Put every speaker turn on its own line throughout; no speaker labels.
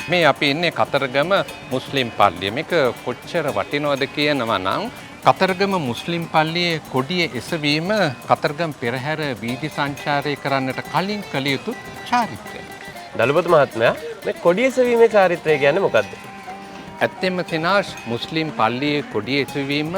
මේ අපි ඉන්නේ කතරගම මුස්ලිම් පල්ලිය. මේක කොච්චර වටිනවද කියනවා නම් කතරගම මුස්ලිම් පල්ලියේ කොඩිය එසවීම කතරගම පෙරහැර වීදි සංචාරය කරන්නට කලින් කළ යුතු චාරිත්‍රයක්.
දලුපති මහත්මයා මේ කොඩිය එසවීමේ චාරිත්‍රය කියන්නේ මොකද්ද?
ඇත්තෙන්ම තිනාශ් මුස්ලිම් පල්ලියේ කොඩිය එසවීම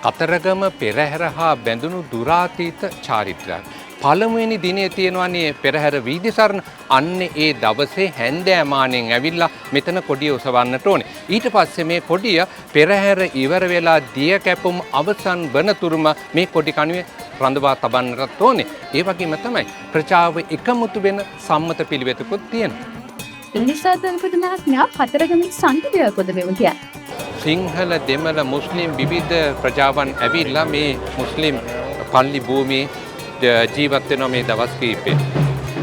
කතරගම පෙරහැර හා බැඳුණු දුරාතීත චාරිත්‍රයක්. පළමුවෙනි දිනේ තියෙනවානේ පෙරහැර වීදි සරණ. අන්න ඒ දවසේ හැන්දෑමානෙන් ඇවිල්ලා මෙතන කොඩිය ඔසවන්නට ඕනේ. ඊට පස්සේ මේ කොඩිය පෙරහැර ඉවර වෙලා දිය කැපුම් අවසන් වනතුරුම මේ කොඩි කණුවේ රඳවා තබන්නට ඕනේ. ඒ වගේම තමයි ප්‍රජාව එකමුතු වෙන සම්මත පිළිවෙතකුත් තියෙනවා.
ඉන්දිසා දලපති මහත්මයා කතරගමේ සංකේතය කොහොමද මෙව කියන්නේ?
සිංහල දෙමළ මුස්ලිම් විවිධ ප්‍රජාවන් ඇවිල්ලා මේ මුස්ලිම් පල්ලි භූමියේ ජීවත් වෙනවා මේ දවස් කිහිපේ.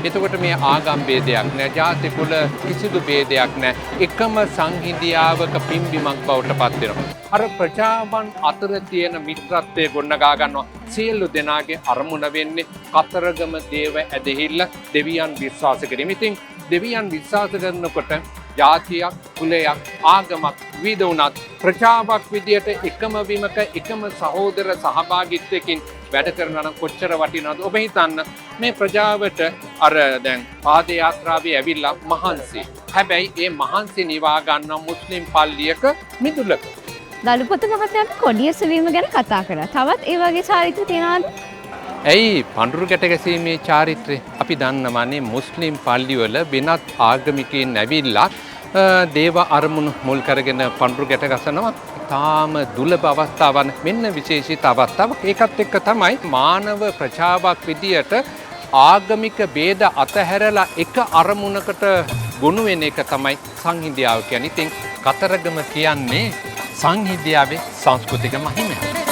එතකොට මේ ආගම් ભેදයක් නැහැ, ජාති කුල කිසිදු ભેදයක් නැහැ. එකම සංහිඳියාවක පිම්බිමක් බවට පත් වෙනවා. අර ප්‍රජාවන් අතර තියෙන මිත්‍රත්වය ගොඩනගා ගන්නවා. සියලු දෙනාගේ අරමුණ වෙන්නේ කතරගම දේව ඇදහිල්ල දෙවියන් විශ්වාස කිරීම. ඉතින් දෙවියන් විශ්වාස කරනකොට ජාතියක්, කුලයක්, ආගමක් විවිධ වුණත් ප්‍රජාවක් විදියට එකම විමක එකම සහෝදර සහභාගීත්වයකින් වැඩ කරනවා නම් කොච්චර වටිනවද? ඔබ හිතන්න මේ ප්‍රජාවට අර දැන් පාද යාත්‍රාවේ ඇවිල්ලා මහන්සි. හැබැයි ඒ මහන්සි නිවා ගන්න මුස්ලිම් පල්ලියක මිදුලක.
දලුපති මහත්මයා කොඩිය එසවීම ගැන කතා කරා. තවත් ඒ වගේ චාරිත්‍ර තියනවාද?
ඇයි පඳුරු ගැට ගැසීමේ චාරිත්‍රය? අපි දන්නවානේ මුස්ලිම් පල්ලිවල වෙනත් ආගමිකයින් ඇවිල්ලා දේව අරමුණු මුල් කරගෙන පඳුරු ගැට ගසනවා. තාම දුලබ අවස්ථාවන් මෙන්න විශේෂිත අවස්ථාවක්. ඒකත් එක්ක තමයි මානව ප්‍රජාවක් විදියට ආගමික ભેද අතහැරලා එක අරමුණකට ගොනු වෙන එක තමයි සංහිඳියාව කියන්නේ. ඉතින් කතරගම කියන්නේ සංහිඳියාවේ සංස්කෘතික මහිමය.